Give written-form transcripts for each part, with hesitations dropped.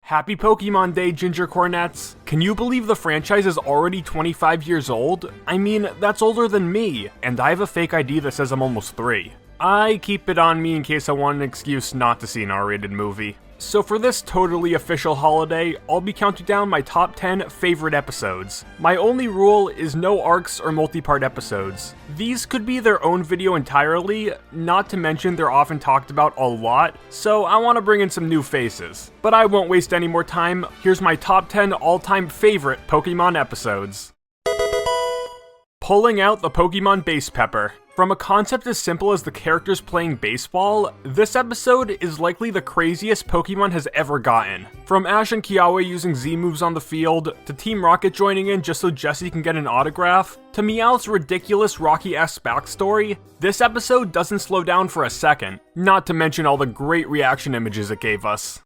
Happy Pokemon Day, Ginger Cornets! Can you believe the franchise is already 25 years old? I mean, that's older than me, and I have a fake ID that says I'm almost 3. I keep it on me in case I want an excuse not to see an R-rated movie. So for this totally official holiday, I'll be counting down my top 10 favorite episodes. My only rule is no arcs or multi-part episodes. These could be their own video entirely, not to mention they're often talked about a lot, so I want to bring in some new faces. But I won't waste any more time, here's my top 10 all-time favorite Pokemon episodes. Pulling out the Pokemon Base Pepper. From a concept as simple as the characters playing baseball, this episode is likely the craziest Pokemon has ever gotten. From Ash and Kiawe using Z-moves on the field, to Team Rocket joining in just so Jessie can get an autograph, to Meowth's ridiculous Rocky-esque backstory, this episode doesn't slow down for a second, not to mention all the great reaction images it gave us.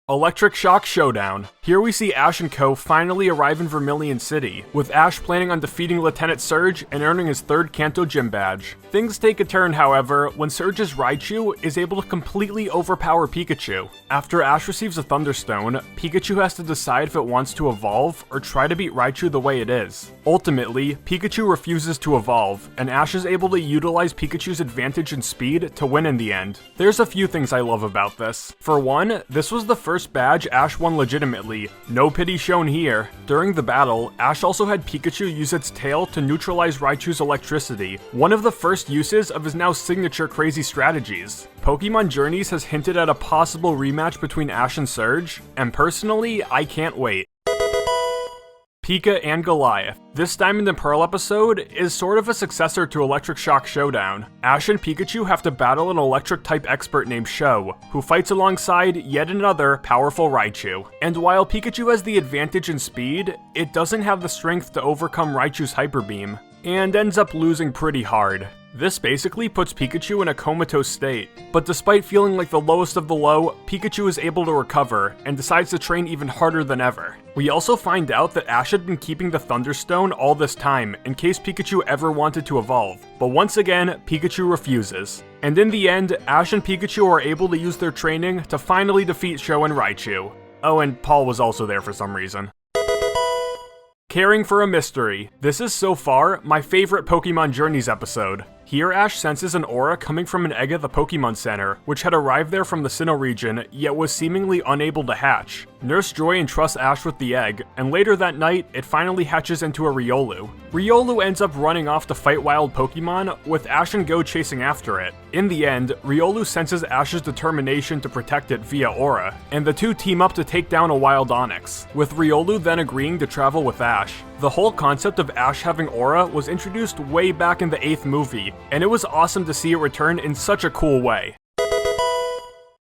Electric Shock Showdown. Here we see Ash and Co. finally arrive in Vermilion City, with Ash planning on defeating Lieutenant Surge and earning his 3rd Kanto Gym badge. Things take a turn, however, when Surge's Raichu is able to completely overpower Pikachu. After Ash receives a Thunderstone, Pikachu has to decide if it wants to evolve or try to beat Raichu the way it is. Ultimately, Pikachu refuses to evolve, and Ash is able to utilize Pikachu's advantage in speed to win in the end. There's a few things I love about this. For one, this was the first badge Ash won legitimately. No pity shown here. During the battle, Ash also had Pikachu use its tail to neutralize Raichu's electricity, one of the first uses of his now signature crazy strategies. Pokemon Journeys has hinted at a possible rematch between Ash and Surge, and personally, I can't wait. Pika and Goliath. This Diamond and Pearl episode is sort of a successor to Electric Shock Showdown. Ash and Pikachu have to battle an electric-type expert named Sho, who fights alongside yet another powerful Raichu. And while Pikachu has the advantage in speed, it doesn't have the strength to overcome Raichu's Hyper Beam, and ends up losing pretty hard. This basically puts Pikachu in a comatose state, but despite feeling like the lowest of the low, Pikachu is able to recover, and decides to train even harder than ever. We also find out that Ash had been keeping the Thunderstone all this time, in case Pikachu ever wanted to evolve, but once again, Pikachu refuses. And in the end, Ash and Pikachu are able to use their training to finally defeat Sho and Raichu. Oh, and Paul was also there for some reason. Caring for a Mystery. This is so far my favorite Pokemon Journeys episode. Here Ash senses an aura coming from an egg at the Pokemon Center, which had arrived there from the Sinnoh region, yet was seemingly unable to hatch. Nurse Joy entrusts Ash with the egg, and later that night, it finally hatches into a Riolu. Riolu ends up running off to fight wild Pokemon, with Ash and Go chasing after it. In the end, Riolu senses Ash's determination to protect it via aura, and the two team up to take down a wild Onix, with Riolu then agreeing to travel with Ash. The whole concept of Ash having aura was introduced way back in the 8th movie, and it was awesome to see it return in such a cool way.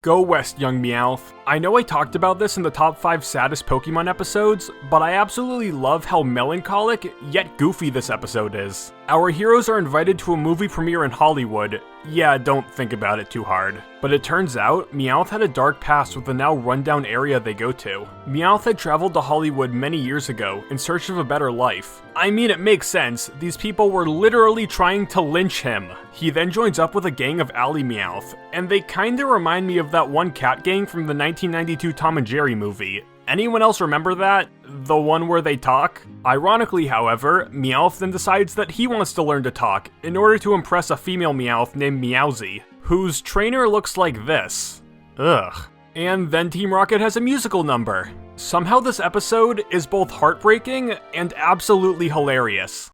Go West, young Meowth. I know I talked about this in the top 5 saddest Pokemon episodes, but I absolutely love how melancholic yet goofy this episode is. Our heroes are invited to a movie premiere in Hollywood. Yeah, don't think about it too hard. But it turns out, Meowth had a dark past with the now rundown area they go to. Meowth had traveled to Hollywood many years ago in search of a better life. I mean, it makes sense, these people were literally trying to lynch him. He then joins up with a gang of alley Meowth, and they kinda remind me of that one cat gang from the 1992 Tom and Jerry movie. Anyone else remember that? The one where they talk? Ironically, however, Meowth then decides that he wants to learn to talk in order to impress a female Meowth named Meowsy, whose trainer looks like this. Ugh. And then Team Rocket has a musical number. Somehow this episode is both heartbreaking and absolutely hilarious.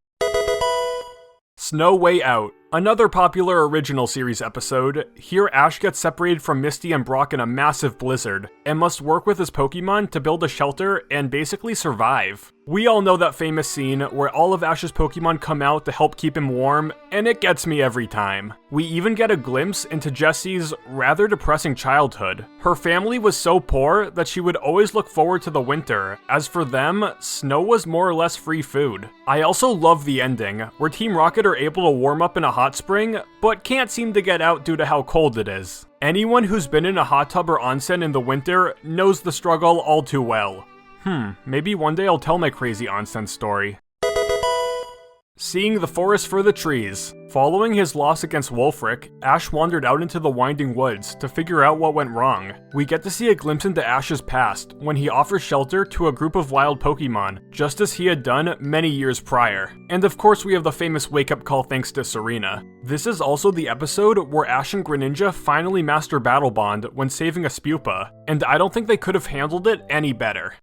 Snow Way Out. Another popular original series episode. Here Ash gets separated from Misty and Brock in a massive blizzard, and must work with his Pokemon to build a shelter and basically survive. We all know that famous scene where all of Ash's Pokemon come out to help keep him warm, and it gets me every time. We even get a glimpse into Jessie's rather depressing childhood. Her family was so poor that she would always look forward to the winter. As for them, snow was more or less free food. I also love the ending, where Team Rocket are able to warm up in a hot spring, but can't seem to get out due to how cold it is. Anyone who's been in a hot tub or onsen in the winter knows the struggle all too well. Maybe one day I'll tell my crazy onsen story. Seeing the forest for the trees. Following his loss against Wulfric, Ash wandered out into the winding woods to figure out what went wrong. We get to see a glimpse into Ash's past when he offers shelter to a group of wild Pokemon, just as he had done many years prior. And of course we have the famous wake-up call thanks to Serena. This is also the episode where Ash and Greninja finally master Battle Bond when saving a Spupa, and I don't think they could have handled it any better.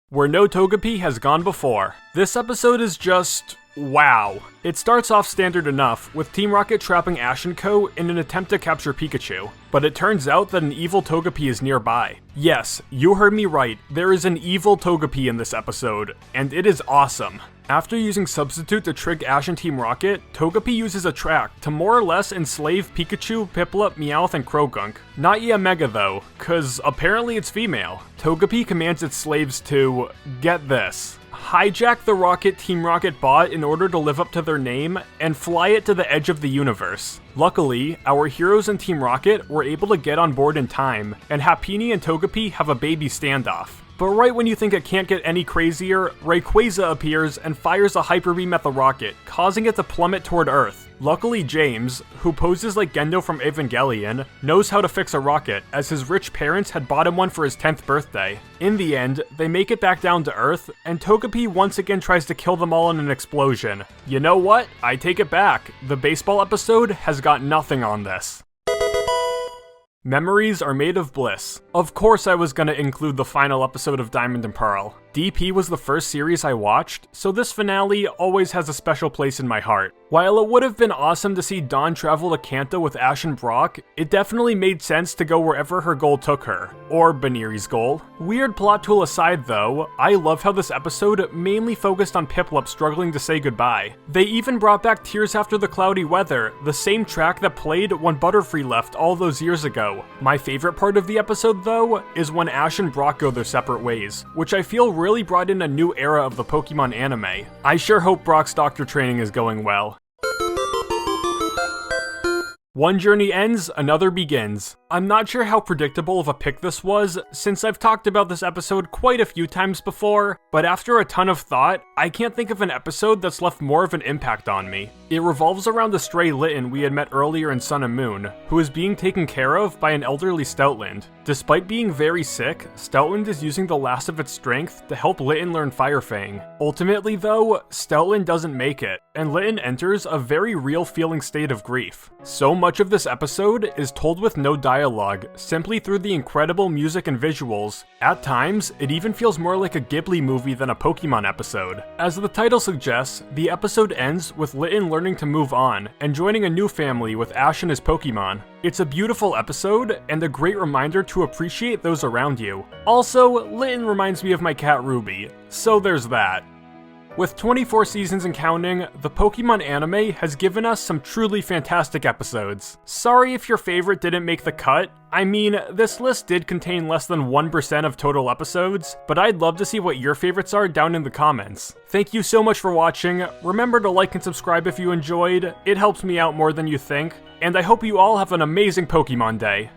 Where no Togepi has gone before. This episode is just wow. It starts off standard enough, with Team Rocket trapping Ash & Co. in an attempt to capture Pikachu, but it turns out that an evil Togepi is nearby. Yes, you heard me right, there is an evil Togepi in this episode, and it is awesome. After using Substitute to trick Ash and Team Rocket, Togepi uses a track to more or less enslave Pikachu, Piplup, Meowth, and Croagunk. Not yet Mega though, cause apparently it's female. Togepi commands its slaves to, get this, hijack the rocket Team Rocket bought in order to live up to their name, and fly it to the edge of the universe. Luckily, our heroes in Team Rocket were able to get on board in time, and Happiny and Togepi have a baby standoff. But right when you think it can't get any crazier, Rayquaza appears and fires a Hyper Beam at the rocket, causing it to plummet toward Earth. Luckily James, who poses like Gendo from Evangelion, knows how to fix a rocket, as his rich parents had bought him one for his 10th birthday. In the end, they make it back down to Earth, and Togepi once again tries to kill them all in an explosion. You know what? I take it back. The baseball episode has got nothing on this. Memories are made of bliss. Of course I was gonna include the final episode of Diamond and Pearl. DP was the first series I watched, so this finale always has a special place in my heart. While it would have been awesome to see Dawn travel to Kanto with Ash and Brock, it definitely made sense to go wherever her goal took her. Or Baniri's goal. Weird plot tool aside though, I love how this episode mainly focused on Piplup struggling to say goodbye. They even brought back Tears After the Cloudy Weather, the same track that played when Butterfree left all those years ago. My favorite part of the episode though, is when Ash and Brock go their separate ways, which I feel really brought in a new era of the Pokemon anime. I sure hope Brock's doctor training is going well. One journey ends, another begins. I'm not sure how predictable of a pick this was, since I've talked about this episode quite a few times before, but after a ton of thought, I can't think of an episode that's left more of an impact on me. It revolves around the stray Litten we had met earlier in Sun and Moon, who is being taken care of by an elderly Stoutland. Despite being very sick, Stoutland is using the last of its strength to help Litten learn Fire Fang. Ultimately though, Stoutland doesn't make it, and Litten enters a very real feeling state of grief. So much of this episode is told with no dialogue, simply through the incredible music and visuals. At times, it even feels more like a Ghibli movie than a Pokemon episode. As the title suggests, the episode ends with Litten learning to move on, and joining a new family with Ash and his Pokemon. It's a beautiful episode, and a great reminder to appreciate those around you. Also, Litten reminds me of my cat Ruby, so there's that. With 24 seasons and counting, the Pokemon anime has given us some truly fantastic episodes. Sorry if your favorite didn't make the cut. I mean, this list did contain less than 1% of total episodes, but I'd love to see what your favorites are down in the comments. Thank you so much for watching. Remember to like and subscribe if you enjoyed. It helps me out more than you think. And I hope you all have an amazing Pokemon day.